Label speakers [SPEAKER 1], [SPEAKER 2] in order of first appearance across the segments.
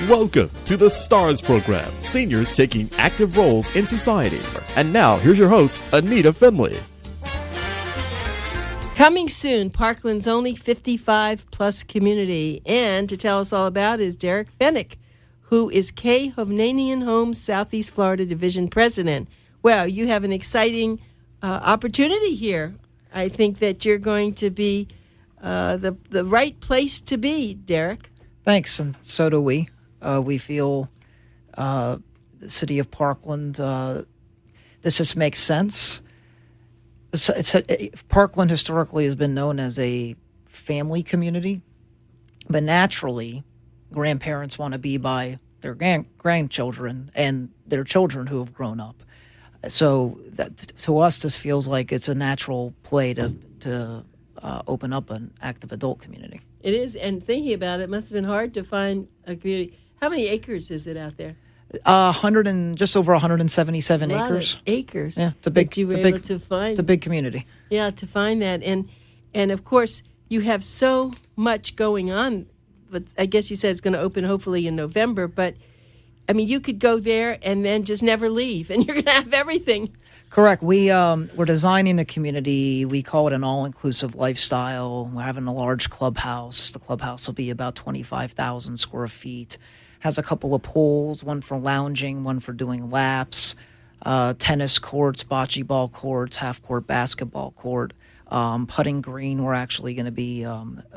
[SPEAKER 1] Welcome to the STARS program, seniors taking active roles in society. And now, here's your host, Anita Finley.
[SPEAKER 2] Coming soon, Parkland's only 55-plus community. And to tell us all about is Derek Fenech, who is Hovnanian Homes Southeast Florida Division President. Well, you have an exciting opportunity here. I think that you're going to be the right place to be, Derek.
[SPEAKER 3] Thanks, and so do we. We feel the city of Parkland, this just makes sense. Parkland historically has been known as a family community, but naturally, grandparents want to be by their grandchildren and their children who have grown up. So to us, this feels like it's a natural play to open up an active adult community.
[SPEAKER 2] It is, and thinking about it, it must have been hard to find a community. How many acres is it out there?
[SPEAKER 3] Just over 177 acres.
[SPEAKER 2] Acres.
[SPEAKER 3] Yeah, it's a big.
[SPEAKER 2] It's
[SPEAKER 3] a big community.
[SPEAKER 2] Yeah, to find that, and of course you have so much going on. But I guess you said it's going to open hopefully in November. But I mean, you could go there and then just never leave, and you're going to have everything.
[SPEAKER 3] Correct. We're designing the community. We call it an all-inclusive lifestyle. We're having a large clubhouse. The clubhouse will be about 25,000 square feet. Has a couple of pools, one for lounging, one for doing laps, tennis courts, bocce ball courts, half-court basketball court, putting green. We're actually going to be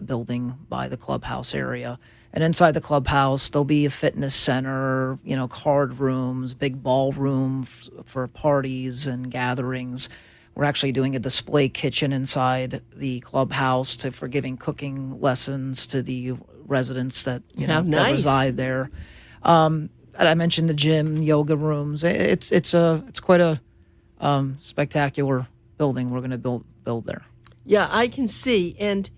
[SPEAKER 3] building by the clubhouse area. And inside the clubhouse, there'll be a fitness center, card rooms, big ballroom for parties and gatherings. We're actually doing a display kitchen inside the clubhouse for giving cooking lessons to the residents that that reside there. I mentioned the gym, yoga rooms. It's quite a spectacular building we're going to build there.
[SPEAKER 2] Yeah, I can see, and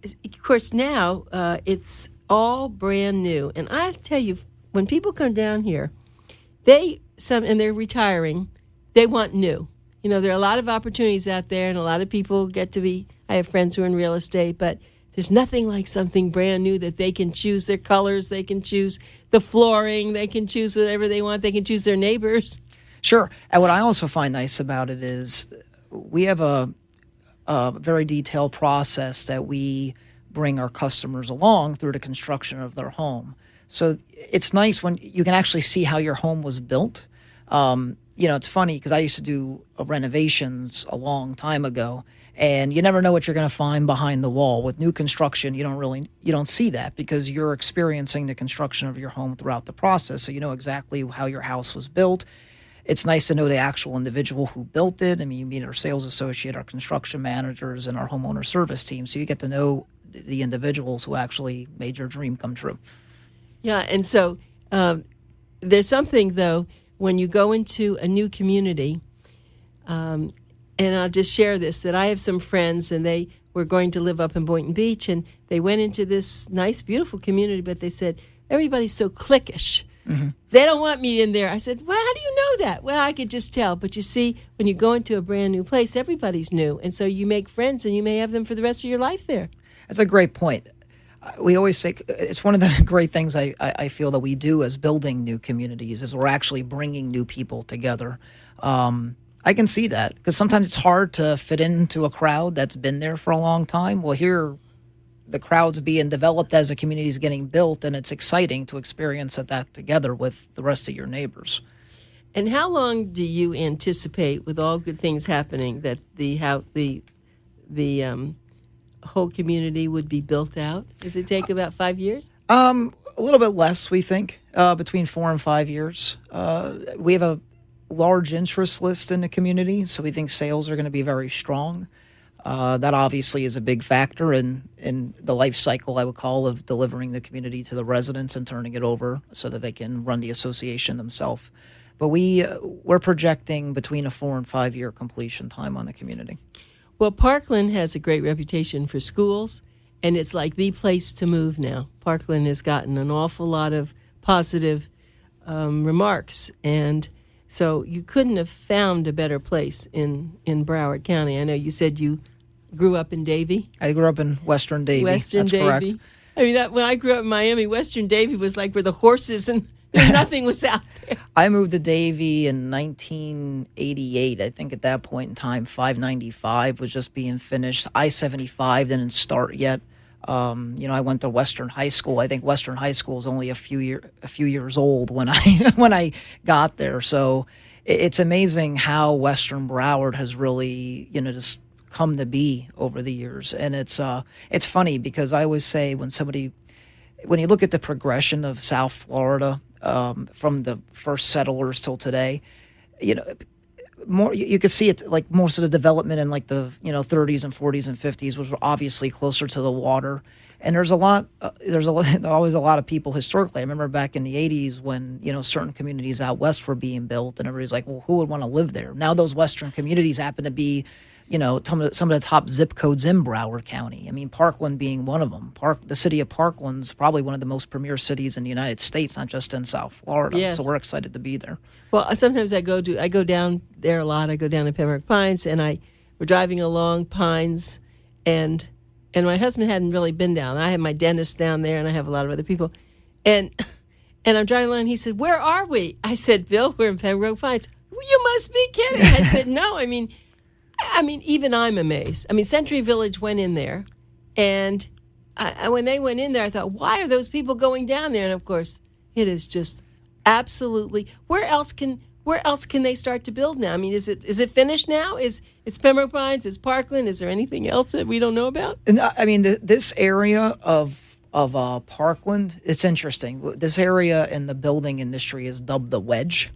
[SPEAKER 2] of course now it's all brand new. And I tell you, when people come down here, and they're retiring, they want new. There are a lot of opportunities out there, and a lot of people I have friends who are in real estate, but there's nothing like something brand new that they can choose their colors, they can choose the flooring, they can choose whatever they want, they can choose their neighbors.
[SPEAKER 3] Sure. And what I also find nice about it is we have a very detailed process that we bring our customers along through the construction of their home. So it's nice when you can actually see how your home was built. It's funny because I used to do renovations a long time ago, and you never know what you're going to find behind the wall. With new construction, you don't see that because you're experiencing the construction of your home throughout the process, so you know exactly how your house was built. It's nice to know the actual individual who built it. I mean, you meet our sales associate, our construction managers, and our homeowner service team, so you get to know the individuals who actually made your dream come true.
[SPEAKER 2] Yeah, and so there's something, though, when you go into a new community, and I'll just share this, that I have some friends, and they were going to live up in Boynton Beach, and they went into this nice, beautiful community, but they said, everybody's so cliquish. Mm-hmm. They don't want me in there. I said, well, how do you know that? Well, I could just tell. But you see, when you go into a brand new place, everybody's new. And so you make friends, and you may have them for the rest of your life there. That's
[SPEAKER 3] a great point. We always say it's one of the great things I feel that we do as building new communities is we're actually bringing new people together. I can see that because sometimes it's hard to fit into a crowd that's been there for a long time. Well, here the crowd's being developed as a community is getting built, and it's exciting to experience that together with the rest of your neighbors.
[SPEAKER 2] And how long do you anticipate, with all good things happening, that the whole community would be built out? Does it take about 5 years?
[SPEAKER 3] A little bit less, we think, between 4 and 5 years. We have a large interest list in the community, so we think sales are going to be very strong. That obviously is a big factor in the life cycle, I would call, of delivering the community to the residents and turning it over so that they can run the association themselves. But we're projecting between a 4 and 5 year completion time on the community.
[SPEAKER 2] Well, Parkland has a great reputation for schools, and it's like the place to move now. Parkland has gotten an awful lot of positive remarks, and so you couldn't have found a better place in Broward County. I know you said you grew up in Davie.
[SPEAKER 3] I grew up in Western Davie.
[SPEAKER 2] Western
[SPEAKER 3] That's
[SPEAKER 2] Davie.
[SPEAKER 3] correct.
[SPEAKER 2] I mean, that when I grew up in Miami, Western Davie was like where the horses and nothing was out there.
[SPEAKER 3] I moved to Davie in 1988. I think at that point in time, 595 was just being finished. I-75 didn't start yet. I went to Western High School. I think Western High School is only a few years old when I got there. So it's amazing how Western Broward has really, just come to be over the years. And it's funny because I always say when you look at the progression of South Florida, from the first settlers till today, more you could see it like most of the development in like the 30s and 40s and 50s was obviously closer to the water, and there's always a lot of people historically. I remember back in the 80s when certain communities out west were being built, and everybody's like, well, who would want to live there? Now those western communities happen to be some of the top zip codes in Broward County. I mean, Parkland being one of them. The city of Parkland's probably one of the most premier cities in the United States, not just in South Florida.
[SPEAKER 2] Yes.
[SPEAKER 3] So we're excited to be there.
[SPEAKER 2] Well, sometimes I go down there a lot. I go down to Pembroke Pines, and we're driving along Pines, and my husband hadn't really been down. I have my dentist down there, and I have a lot of other people, and I'm driving along. And he said, "Where are we?" I said, "Bill, we're in Pembroke Pines." Well, you must be kidding. I said, "No, I mean, even I'm amazed. I mean, Century Village went in there, and when they went in there, I thought, why are those people going down there? And of course, it is just absolutely. Where else can they start to build now? I mean, is it finished now? It's Pembroke Pines? Is Parkland? Is there anything else that we don't know about?
[SPEAKER 3] And I mean, this area of Parkland, it's interesting. This area in the building industry is dubbed the Wedge.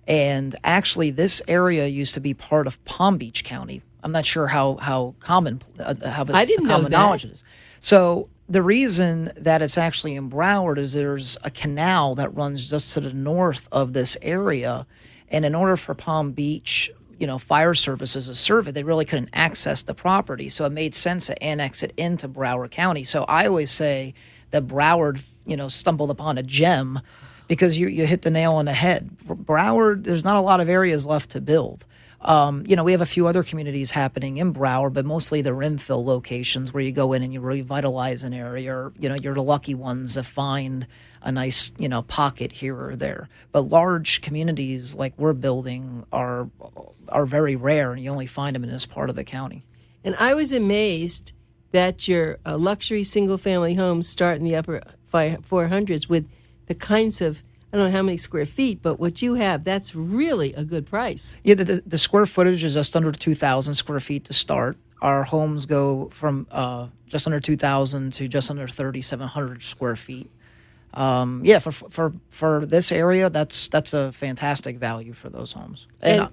[SPEAKER 3] And actually, this area used to be part of Palm Beach County. I'm not sure how common
[SPEAKER 2] I didn't know
[SPEAKER 3] common
[SPEAKER 2] that.
[SPEAKER 3] knowledge it is. So the reason that it's actually in Broward is there's a canal that runs just to the north of this area, and in order for Palm Beach, fire services to serve it, they really couldn't access the property. So it made sense to annex it into Broward County. So I always say that Broward, stumbled upon a gem. Because you hit the nail on the head. Broward, there's not a lot of areas left to build. We have a few other communities happening in Broward, but mostly they're infill locations where you go in and you revitalize an area. Or, you're the lucky ones that find a nice, pocket here or there. But large communities like we're building are very rare, and you only find them in this part of the county.
[SPEAKER 2] And I was amazed that your luxury single-family homes start in the upper 400s with the kinds of, I don't know how many square feet, but what you have, that's really a good price.
[SPEAKER 3] Yeah, the square footage is just under 2,000 square feet to start. Our homes go from just under 2,000 to just under 3,700 square feet. For this area, that's a fantastic value for those homes.
[SPEAKER 2] And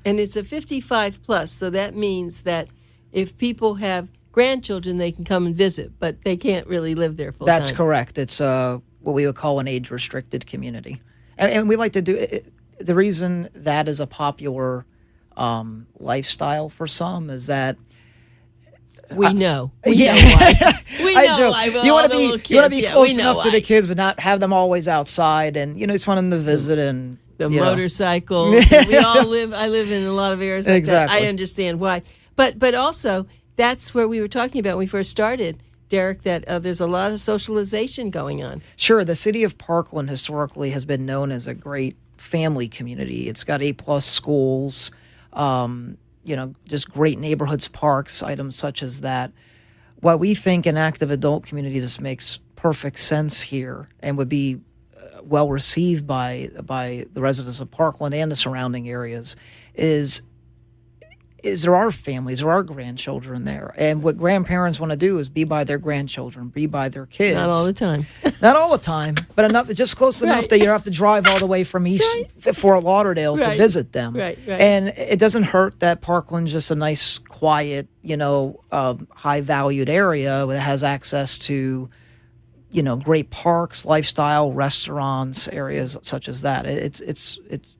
[SPEAKER 2] it's a 55 plus, so that means that if people have grandchildren, they can come and visit, but they can't really live there full time.
[SPEAKER 3] That's correct. It's what we would call an age-restricted community. And we like to do it. The reason that is a popular lifestyle for some is that
[SPEAKER 2] we know.
[SPEAKER 3] We
[SPEAKER 2] know
[SPEAKER 3] why.
[SPEAKER 2] We know why.
[SPEAKER 3] You want to be close enough to the
[SPEAKER 2] why.
[SPEAKER 3] kids, but not have them always outside. And just want them to visit and
[SPEAKER 2] the motorcycles. We all live. I live in a lot of areas like
[SPEAKER 3] exactly.
[SPEAKER 2] that. I understand why. But also that's where we were talking about when we first started, Derek, that there's a lot of socialization going on.
[SPEAKER 3] Sure. The city of Parkland historically has been known as a great family community. It's got A+ schools, just great neighborhoods, parks, items such as that. What we think an active adult community just makes perfect sense here and would be well received by the residents of Parkland and the surrounding areas is there are families, there are grandchildren there. And what grandparents want to do is be by their grandchildren, be by their kids.
[SPEAKER 2] Not all the time.
[SPEAKER 3] Not all the time, but enough, just close enough that you don't have to drive all the way from East Fort Lauderdale to visit them.
[SPEAKER 2] Right.
[SPEAKER 3] And it doesn't hurt that Parkland's just a nice, quiet, high-valued area that has access to, great parks, lifestyle, restaurants, areas such as that.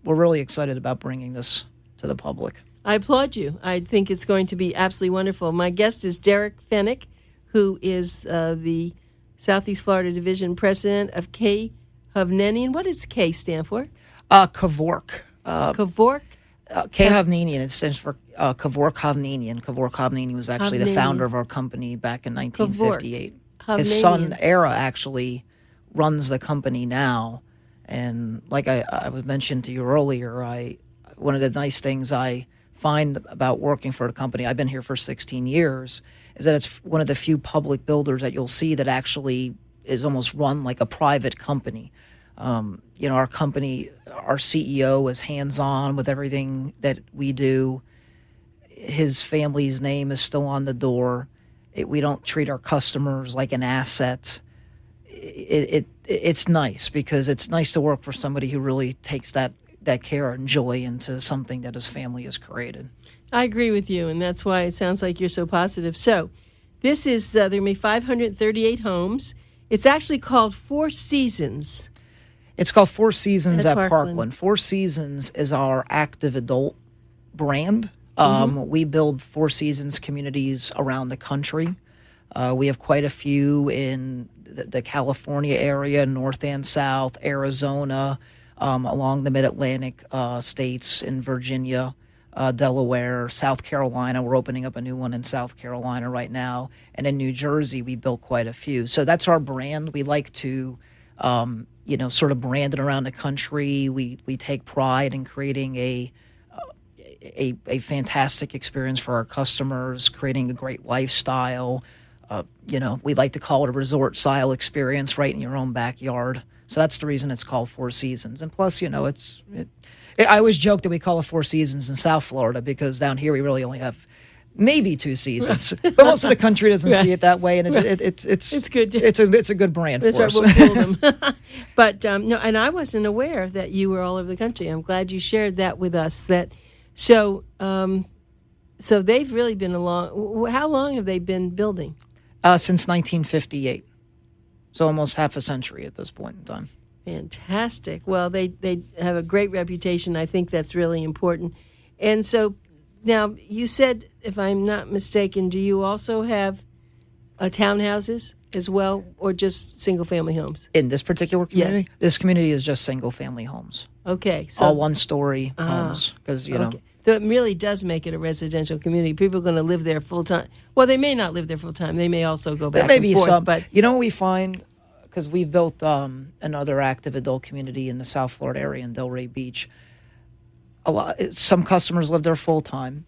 [SPEAKER 3] We're really excited about bringing this to the public.
[SPEAKER 2] I applaud you. I think it's going to be absolutely wonderful. My guest is Derek Fenech, who is the Southeast Florida Division President of Hovnanian. What does K stand for?
[SPEAKER 3] Kavork.
[SPEAKER 2] Kavork?
[SPEAKER 3] Hovnanian. It stands for Kavork Hovnanian. Kavork Hovnanian was actually the founder of our company back in 1958. His son,
[SPEAKER 2] Hovnanian.
[SPEAKER 3] Era, actually runs the company now. And like I was mentioned to you earlier, one of the nice things I find about working for a company, I've been here for 16 years, is that it's one of the few public builders that you'll see that actually is almost run like a private company. Our company, our CEO is hands-on with everything that we do. His family's name is still on the door. We don't treat our customers like an asset. It's nice because it's nice to work for somebody who really takes that care and joy into something that his family has created.
[SPEAKER 2] I agree with you, and that's why it sounds like you're so positive. So this is, there are going to be 538 homes. It's actually called Four Seasons.
[SPEAKER 3] It's called Four Seasons at
[SPEAKER 2] Parkland.
[SPEAKER 3] Parkland. Four Seasons is our active adult brand. We build Four Seasons communities around the country. We have quite a few in the California area, north and south, Arizona, along the mid-Atlantic states, in Virginia, Delaware, South Carolina. We're opening up a new one in South Carolina right now. And in New Jersey, we built quite a few. So that's our brand. We like to, sort of brand it around the country. We take pride in creating a fantastic experience for our customers, creating a great lifestyle. We like to call it a resort-style experience right in your own backyard. So that's the reason it's called Four Seasons. And plus, I always joke that we call it Four Seasons in South Florida because down here we really only have maybe 2 seasons. But most of the country doesn't see it that way, and it's
[SPEAKER 2] good.
[SPEAKER 3] It's a good brand
[SPEAKER 2] That's
[SPEAKER 3] for
[SPEAKER 2] right,
[SPEAKER 3] us.
[SPEAKER 2] we'll fool them. But no, and I wasn't aware that you were all over the country. I'm glad you shared that with us. So they've really been along. How long have they been building?
[SPEAKER 3] Since 1958. So almost half a century at this point in time.
[SPEAKER 2] Fantastic. Well, they have a great reputation. I think that's really important. And so now you said, if I'm not mistaken, do you also have townhouses as well, or just single-family homes?
[SPEAKER 3] In this particular community?
[SPEAKER 2] Yes.
[SPEAKER 3] This community is just single-family homes.
[SPEAKER 2] Okay. So
[SPEAKER 3] All one-story homes. Because,
[SPEAKER 2] okay. So it really does make it a residential community. People are going to live there full-time. Well, they may not live there full-time. They may also go back
[SPEAKER 3] there may
[SPEAKER 2] and
[SPEAKER 3] be
[SPEAKER 2] forth.
[SPEAKER 3] some.
[SPEAKER 2] But
[SPEAKER 3] You know what we find? Because we've built another active adult community in the South Florida area in Delray Beach. Some customers live there full-time.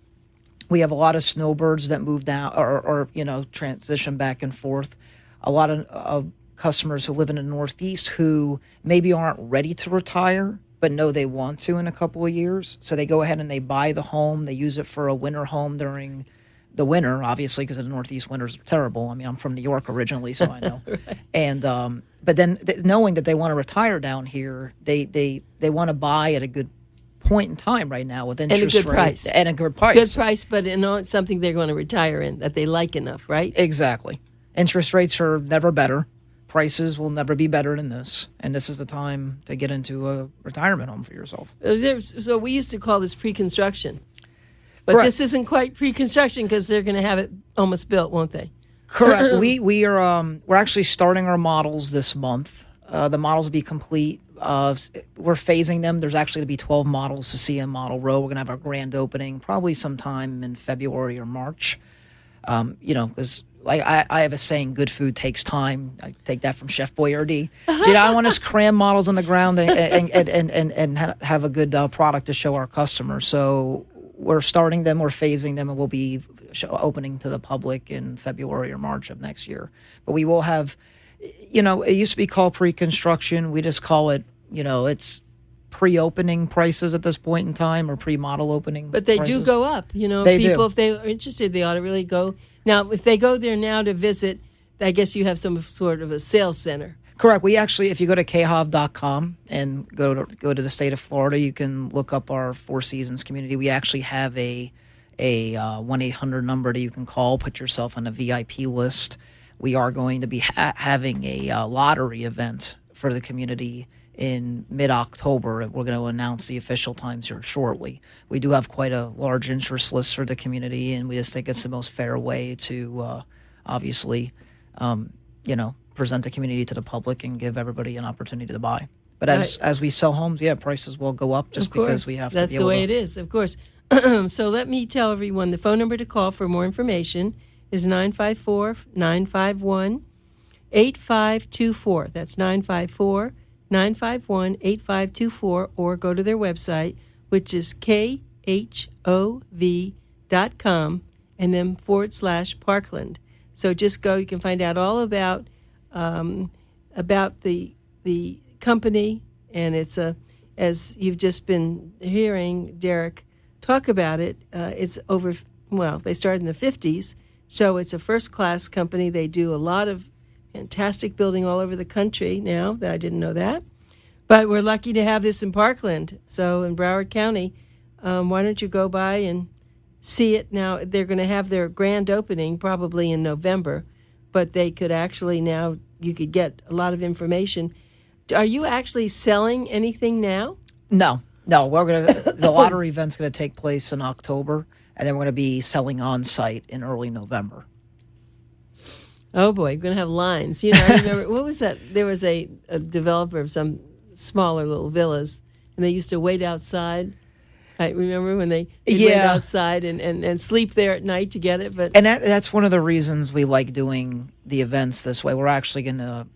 [SPEAKER 3] We have a lot of snowbirds that move down or transition back and forth. A lot of customers who live in the Northeast who maybe aren't ready to retire but know they want to in a couple of years. So they go ahead and they buy the home. They use it for a winter home during the winter, obviously, because the Northeast winters are terrible. I mean, I'm from New York originally, so I know. Right. And but then knowing that they want to retire down here, they want to buy at a good point in time right now with interest
[SPEAKER 2] and a good
[SPEAKER 3] rates
[SPEAKER 2] price.
[SPEAKER 3] And a good price.
[SPEAKER 2] Good price, but it's something they're going to retire in that they like enough, right?
[SPEAKER 3] Exactly. Interest rates are never better. Prices will never be better than this. And this is the time to get into a retirement home for yourself.
[SPEAKER 2] So we used to call this pre-construction. But
[SPEAKER 3] Correct.
[SPEAKER 2] This isn't quite pre-construction because they're going to have it almost built, won't they?
[SPEAKER 3] Correct. We're actually starting our models this month. The models will be complete. We're phasing them. There's actually going to be 12 models to see in Model Row. We're going to have our grand opening probably sometime in February or March. Because I have a saying, good food takes time. I take that from Chef Boyardee. So I want us cram models on the ground and have a good product to show our customers. So we're starting them, we're phasing them, and we'll be opening to the public in February or March of next year. But we will have, it used to be called pre-construction. We just call it, it's pre-opening prices at this point in time, or pre-model opening
[SPEAKER 2] But they
[SPEAKER 3] prices.
[SPEAKER 2] do go up.
[SPEAKER 3] They
[SPEAKER 2] people,
[SPEAKER 3] do.
[SPEAKER 2] if they are interested, they ought to really go. Now, if they go there now to visit, I guess you have some sort of a sales center.
[SPEAKER 3] Correct. We actually, if you go to khov.com and go to the state of Florida, you can look up our Four Seasons community. We actually have a 1-800 number that you can call, put yourself on a VIP list. We are going to be having a lottery event for the community in mid-October. We're going to announce the official times here shortly. We do have quite a large interest list for the community, and we just think it's the most fair way to obviously, present the community to the public and give everybody an opportunity to buy. But as we sell homes, prices will go up just because we have to be able to.
[SPEAKER 2] That's the way it is, of course. So let me tell everyone the phone number to call for more information is 954-951-5555. 8524. That's 954-951-8524, or go to their website, which is khov.com, and then /Parkland. So just go. You can find out all about the company, and it's as you've just been hearing Derek talk about it. It's over. Well, they started in the 50s, so it's a first-class company. They do a lot of fantastic building all over the country now. That I didn't know that, but we're lucky to have this in Parkland. So in Broward County, why don't you go by and see it now? They're going to have their grand opening probably in November, but they could actually now, you could get a lot of information. Are you actually selling anything now?
[SPEAKER 3] No. The lottery event's going to take place in October, and then we're going to be selling on site in early November.
[SPEAKER 2] Oh boy, we're going to have lines. You know, I remember, what was that? There was a developer of some smaller little villas, and they used to wait outside. I remember when they wait outside and sleep there at night to get it. But
[SPEAKER 3] that's one of the reasons we like doing the events this way. We're actually going to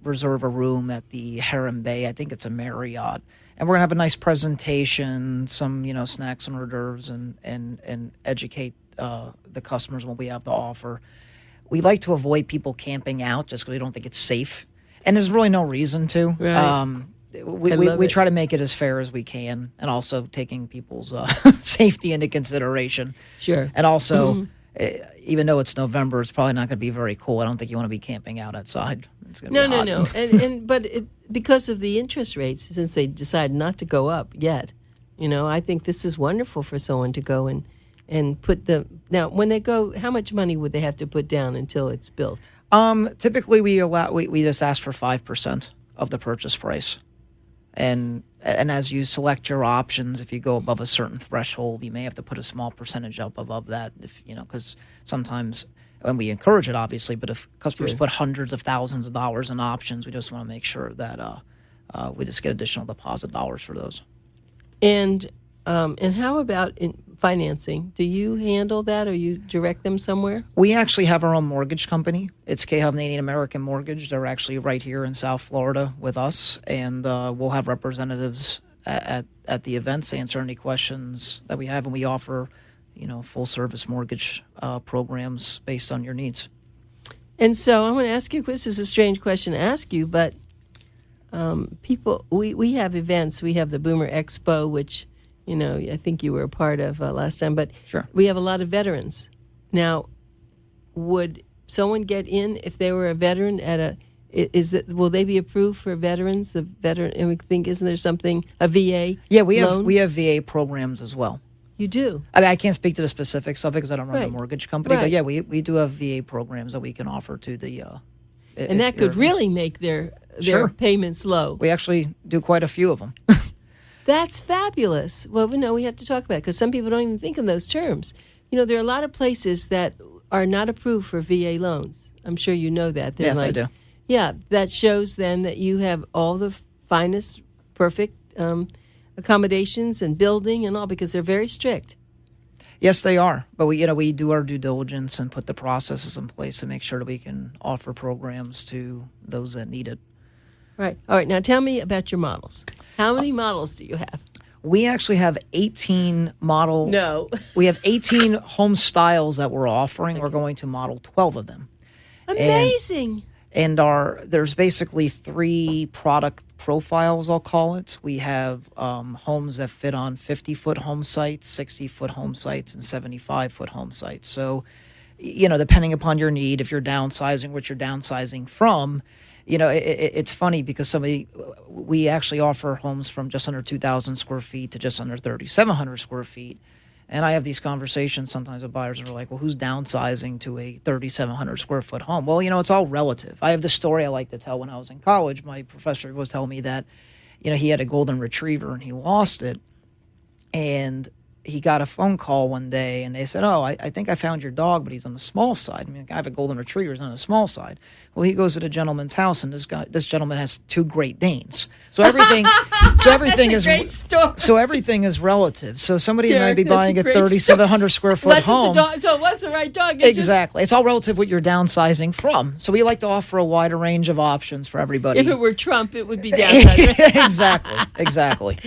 [SPEAKER 3] reserve a room at the Heron Bay. I think it's a Marriott. And we're going to have a nice presentation, some, snacks and hors d'oeuvres, and educate the customers what we have to offer. We like to avoid people camping out just because we don't think it's safe. And there's really no reason to.
[SPEAKER 2] Right.
[SPEAKER 3] We try to make it as fair as we can, and also taking people's safety into consideration.
[SPEAKER 2] Sure.
[SPEAKER 3] And also, even though it's November, it's probably not going to be very cool. I don't think you want to be camping out outside. It's going to be hot.
[SPEAKER 2] No. But because of the interest rates, since they decided not to go up yet, I think this is wonderful for someone to go and put now when they go, how much money would they have to put down until it's built?
[SPEAKER 3] Typically we just ask for 5% of the purchase price. And as you select your options, if you go above a certain threshold, you may have to put a small percentage up above that, because sometimes, and we encourage it obviously, but if customers put hundreds of thousands of dollars in options, we just want to make sure that we just get additional deposit dollars for those.
[SPEAKER 2] And how about in financing? Do you handle that, or you direct them somewhere?
[SPEAKER 3] We actually have our own mortgage company. It's Hovnanian American Mortgage. They're actually right here in South Florida with us, and we'll have representatives at the events answer any questions that we have, and we offer, full service mortgage programs based on your needs.
[SPEAKER 2] And so I'm going to ask you, this is a strange question to ask you, but people, we have events. We have the Boomer Expo, which I think you were a part of last time, but
[SPEAKER 3] sure.
[SPEAKER 2] We have a lot of veterans. Now, would someone get in if they were a veteran will they be approved for veterans? The veteran, and we think, isn't there something, a VA?
[SPEAKER 3] Yeah,
[SPEAKER 2] loan?
[SPEAKER 3] we have VA programs as well.
[SPEAKER 2] You do?
[SPEAKER 3] I mean, I can't speak to the specifics of it because I don't run a mortgage company,
[SPEAKER 2] right.
[SPEAKER 3] But yeah, we do have VA programs that we can offer to the.
[SPEAKER 2] And that could really make their payments low.
[SPEAKER 3] We actually do quite a few of them.
[SPEAKER 2] That's fabulous. Well, we have to talk about it because some people don't even think in those terms. There are a lot of places that are not approved for VA loans. I'm sure you know that.
[SPEAKER 3] Yes, I do.
[SPEAKER 2] Yeah, that shows then that you have all the finest, perfect accommodations and building and all, because they're very strict.
[SPEAKER 3] Yes, they are. But we do our due diligence and put the processes in place to make sure that we can offer programs to those that need it.
[SPEAKER 2] Right. All right. Now tell me about your models. How many models do you have?
[SPEAKER 3] We actually have 18 model.
[SPEAKER 2] No.
[SPEAKER 3] We have 18 home styles that we're offering. Okay. We're going to model 12 of them.
[SPEAKER 2] Amazing.
[SPEAKER 3] And there's basically 3 product profiles, I'll call it. We have homes that fit on 50-foot home sites, 60-foot home sites, and 75-foot home sites. So, depending upon your need, if you're downsizing, what you're downsizing from, it's funny because we actually offer homes from just under 2,000 square feet to just under 3,700 square feet. And I have these conversations sometimes with buyers that are like, well, who's downsizing to a 3,700 square foot home? Well, it's all relative. I have this story I like to tell. When I was in college, my professor was telling me that, he had a golden retriever and he lost it. And he got a phone call one day and they said, "Oh, I think I found your dog, but he's on the small side. I mean, I have a golden retriever, he's on the small side." Well, he goes to the gentleman's house, and this gentleman has 2 Great Danes. So everything,
[SPEAKER 2] That's a great story.
[SPEAKER 3] so everything is relative. So somebody
[SPEAKER 2] Derek,
[SPEAKER 3] might be
[SPEAKER 2] that's
[SPEAKER 3] buying
[SPEAKER 2] a
[SPEAKER 3] a
[SPEAKER 2] great
[SPEAKER 3] 3,700 square foot
[SPEAKER 2] Wasn't
[SPEAKER 3] home.
[SPEAKER 2] the dog, so it was the right dog.
[SPEAKER 3] Exactly. It's all relative what you're downsizing from. So we like to offer a wider range of options for everybody.
[SPEAKER 2] If it were Trump, it would be downside.
[SPEAKER 3] Exactly.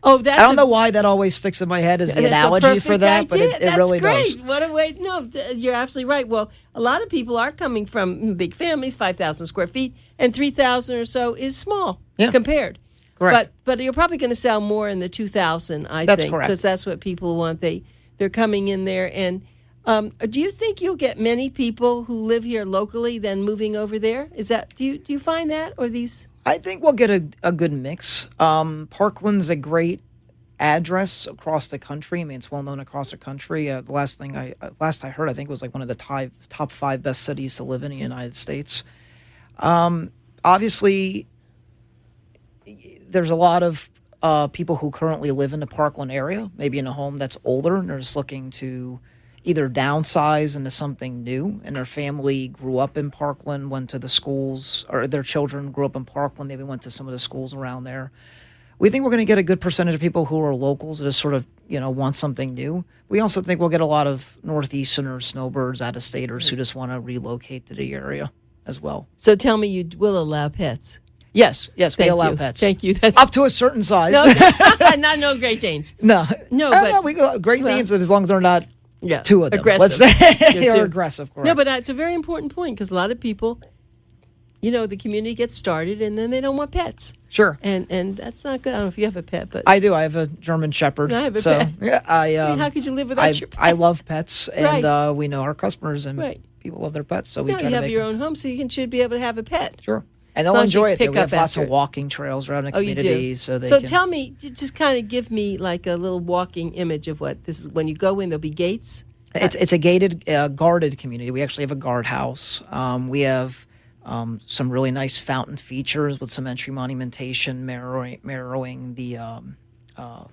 [SPEAKER 2] Oh, that's
[SPEAKER 3] I don't know why that always sticks in my head as the
[SPEAKER 2] that's a
[SPEAKER 3] analogy for
[SPEAKER 2] perfect
[SPEAKER 3] that, but
[SPEAKER 2] idea.
[SPEAKER 3] it really
[SPEAKER 2] That's
[SPEAKER 3] does.
[SPEAKER 2] great. What a way! No, you're absolutely right. Well, a lot of people are coming from big families, 5,000 square feet, and 3,000 or so is small compared.
[SPEAKER 3] Correct.
[SPEAKER 2] But you're probably going to sell more in the 2,000, I
[SPEAKER 3] That's
[SPEAKER 2] think,
[SPEAKER 3] correct.
[SPEAKER 2] because that's what people want. They're coming in there. And do you think you'll get many people who live here locally then moving over there? Is that do you find that, or these?
[SPEAKER 3] I think we'll get a good mix. Parkland's a great address across the country. I mean, it's well known across the country. The last I heard, I think it was like one of the top 5 best cities to live in the United States. Obviously, there's a lot of people who currently live in the Parkland area, maybe in a home that's older, and they're just looking to either downsize into something new, and their family grew up in Parkland, went to the schools, or their children grew up in Parkland, maybe went to some of the schools around there. We think we're going to get a good percentage of people who are locals that just sort of, want something new. We also think we'll get a lot of Northeasterners, snowbirds, out-of-staters who just want to relocate to the area as well.
[SPEAKER 2] So tell me, you will allow pets?
[SPEAKER 3] Yes, we
[SPEAKER 2] Thank
[SPEAKER 3] allow
[SPEAKER 2] you.
[SPEAKER 3] pets.
[SPEAKER 2] Thank you. That's
[SPEAKER 3] Up to a certain size.
[SPEAKER 2] no Great Danes.
[SPEAKER 3] No,
[SPEAKER 2] but
[SPEAKER 3] we go Great Danes as long as they're not 2 of them.
[SPEAKER 2] Aggressive.
[SPEAKER 3] Let's say
[SPEAKER 2] Yeah,
[SPEAKER 3] or
[SPEAKER 2] 2.
[SPEAKER 3] aggressive. Correct.
[SPEAKER 2] No, but it's a very important point because a lot of people, the community gets started and then they don't want pets.
[SPEAKER 3] Sure.
[SPEAKER 2] And that's not good. I don't know if you have a pet, but
[SPEAKER 3] I do. I have a German Shepherd.
[SPEAKER 2] I have a
[SPEAKER 3] so,
[SPEAKER 2] pet.
[SPEAKER 3] Yeah,
[SPEAKER 2] I mean, how could you live without your pet?
[SPEAKER 3] I love pets, and
[SPEAKER 2] Right.
[SPEAKER 3] we know our customers, and
[SPEAKER 2] Right.
[SPEAKER 3] people love their pets, so we try
[SPEAKER 2] you
[SPEAKER 3] to
[SPEAKER 2] have
[SPEAKER 3] make
[SPEAKER 2] your
[SPEAKER 3] them.
[SPEAKER 2] own home, so you should be able to have a pet.
[SPEAKER 3] Sure. And they'll
[SPEAKER 2] long as you
[SPEAKER 3] enjoy it.
[SPEAKER 2] pick
[SPEAKER 3] We have
[SPEAKER 2] up
[SPEAKER 3] lots
[SPEAKER 2] after
[SPEAKER 3] of
[SPEAKER 2] it.
[SPEAKER 3] walking trails around the
[SPEAKER 2] Oh, you
[SPEAKER 3] community,
[SPEAKER 2] do.
[SPEAKER 3] so they
[SPEAKER 2] So
[SPEAKER 3] can.
[SPEAKER 2] tell me, just kind of give me like a little walking image of what this is. When you go in, there'll be gates.
[SPEAKER 3] It's a gated, guarded community. We actually have a guardhouse. We have some really nice fountain features with some entry monumentation mirroring the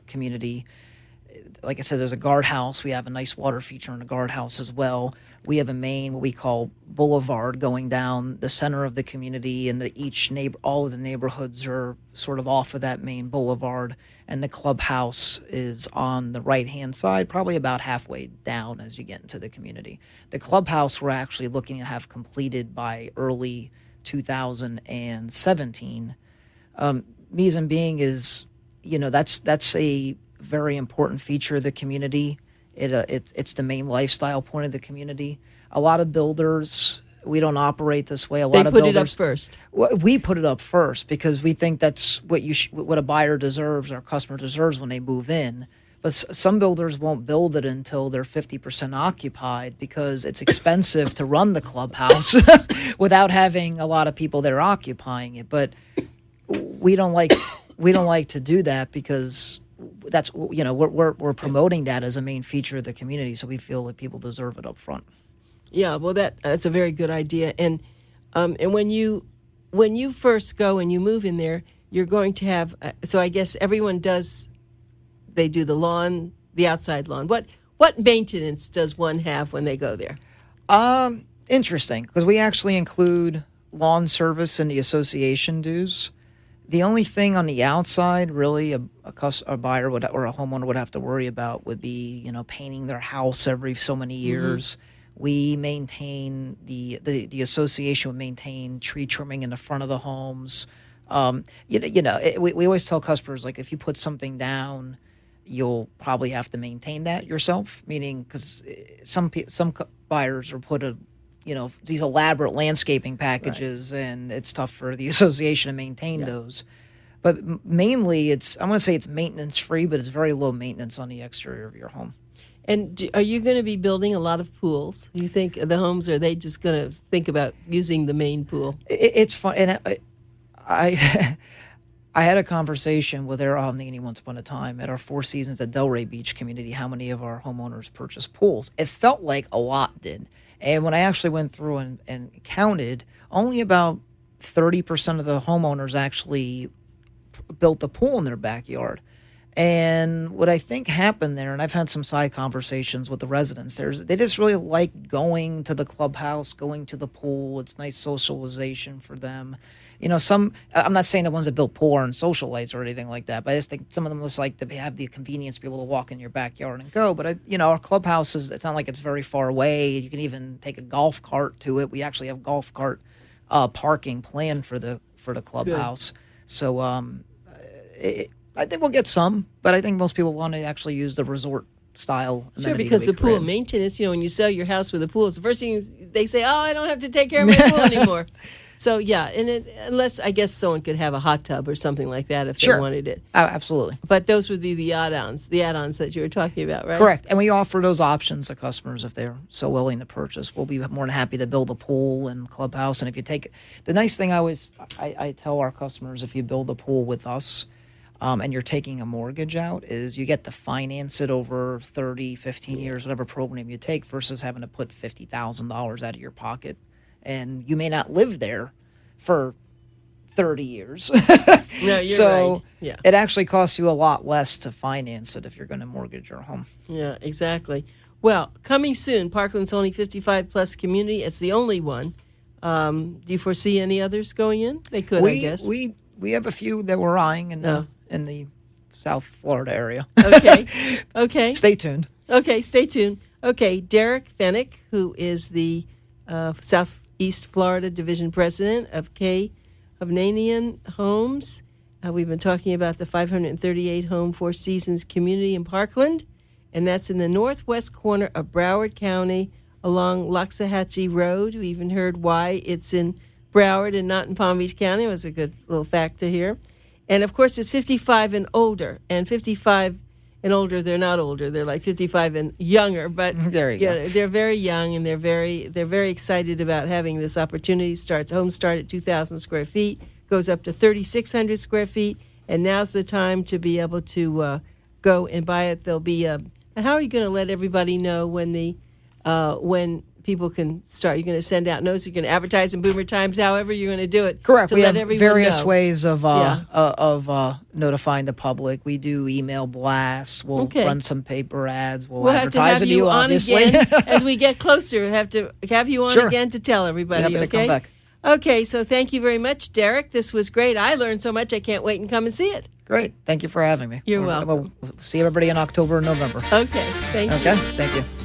[SPEAKER 3] community. Like I said, there's a guardhouse. We have a nice water feature in the guardhouse as well. We have a main, what we call boulevard, going down the center of the community, and all of the neighborhoods are sort of off of that main boulevard. And the clubhouse is on the right-hand side, probably about halfway down as you get into the community. The clubhouse we're actually looking to have completed by early 2017. Reason being is, that's a very important feature of the community. It's the main lifestyle point of the community. A lot of builders, we don't operate this way.
[SPEAKER 2] They put it up first.
[SPEAKER 3] We put it up first because we think that's what a buyer deserves, our customer deserves when they move in. But some builders won't build it until they're 50% occupied because it's expensive to run the clubhouse without having a lot of people there occupying it. But we don't like to do that because that's we're promoting that as a main feature of the community, so we feel that people deserve it up front.
[SPEAKER 2] Yeah, well, that's a very good idea. And when you first go and you move in there, you're going to have. So I guess everyone does. They do the lawn, the outside lawn. What maintenance does one have when they go there?
[SPEAKER 3] Interesting, because we actually include lawn service in the association dues. The only thing on the outside, really, a buyer would or a homeowner would have to worry about would be, painting their house every so many years. Mm-hmm. We maintain the association would maintain tree trimming in the front of the homes. We always tell customers, like, if you put something down, you'll probably have to maintain that yourself. Meaning, because some buyers are put these elaborate landscaping packages, right, and it's tough for the association to maintain those. But mainly, I'm going to say it's maintenance free, but it's very low maintenance on the exterior of your home.
[SPEAKER 2] And are you going to be building a lot of pools? Do you think the homes, are they just going to think about using the main pool?
[SPEAKER 3] It's fun. And I had a conversation with Air Hovnanian once upon a time at our Four Seasons at Delray Beach community, how many of our homeowners purchased pools. It felt like a lot did. And when I actually went through and counted, only about 30% of the homeowners actually built the pool in their backyard. And what I think happened there, and I've had some side conversations with the residents, they just really like going to the clubhouse, going to the pool. It's nice socialization for them. You know, I'm not saying the ones that built pool aren't socialites or anything like that, but I just think some of them just like to have the convenience to be able to walk in your backyard and go. But, our clubhouse it's not like it's very far away. You can even take a golf cart to it. We actually have golf cart parking planned for the clubhouse. Good. So I think we'll get some, but I think most people want to actually use the resort style amenity.
[SPEAKER 2] Sure, because the pool maintenance, when you sell your house with a pool, it's the first thing they say, I don't have to take care of my pool anymore. So, yeah, unless I guess someone could have a hot tub or something like that if they wanted it.
[SPEAKER 3] Absolutely.
[SPEAKER 2] But those would be the add-ons that you were talking about, right?
[SPEAKER 3] Correct. And we offer those options to customers if they're so willing to purchase. We'll be more than happy to build a pool and clubhouse. And if you take the nice thing I tell our customers, if you build a pool with us, and you're taking a mortgage out, is you get to finance it over 30, 15 years, whatever program you take, versus having to put $50,000 out of your pocket. And you may not live there for 30 years.
[SPEAKER 2] No, you're
[SPEAKER 3] so
[SPEAKER 2] right. Yeah.
[SPEAKER 3] It actually costs you a lot less to finance it if you're going to mortgage your home.
[SPEAKER 2] Yeah, exactly. Well, coming soon, Parkland's only 55-plus community. It's the only one. Do you foresee any others going in? They could, I guess.
[SPEAKER 3] We have a few that we're eyeing in the South Florida area.
[SPEAKER 2] Okay.
[SPEAKER 3] Stay tuned.
[SPEAKER 2] Okay, stay tuned. Okay, Derek Fenech, who is the Southeast Florida Division President of Hovnanian Homes. We've been talking about the 538-home Four Seasons community in Parkland, and that's in the northwest corner of Broward County along Loxahatchee Road. We even heard why it's in Broward and not in Palm Beach County. It was a good little fact to hear. And, of course, it's 55 and older. And 55 and older, they're not older. They're like 55 and younger. But
[SPEAKER 3] there you go.
[SPEAKER 2] They're very young, and they're very excited about having this opportunity. Homes start at 2,000 square feet, goes up to 3,600 square feet, and now's the time to be able to go and buy it. There'll be and how are you going to let everybody know when people can start? You're going to send out notes. You're going to advertise in Boomer Times. However, you're going to do it.
[SPEAKER 3] Correct. We
[SPEAKER 2] let
[SPEAKER 3] have
[SPEAKER 2] everyone
[SPEAKER 3] various
[SPEAKER 2] know.
[SPEAKER 3] ways of notifying the public. We do email blasts. We'll run some paper ads. We'll
[SPEAKER 2] have to
[SPEAKER 3] advertise
[SPEAKER 2] have you on
[SPEAKER 3] obviously.
[SPEAKER 2] again as we get closer. We have to have you on again to tell everybody.
[SPEAKER 3] Happy to come back.
[SPEAKER 2] Okay. So thank you very much, Derek. This was great. I learned so much. I can't wait and come and see it.
[SPEAKER 3] Great. Thank you for having me.
[SPEAKER 2] You're welcome.
[SPEAKER 3] We'll see everybody in October and November.
[SPEAKER 2] Okay. Thank you.
[SPEAKER 3] Okay. Thank you.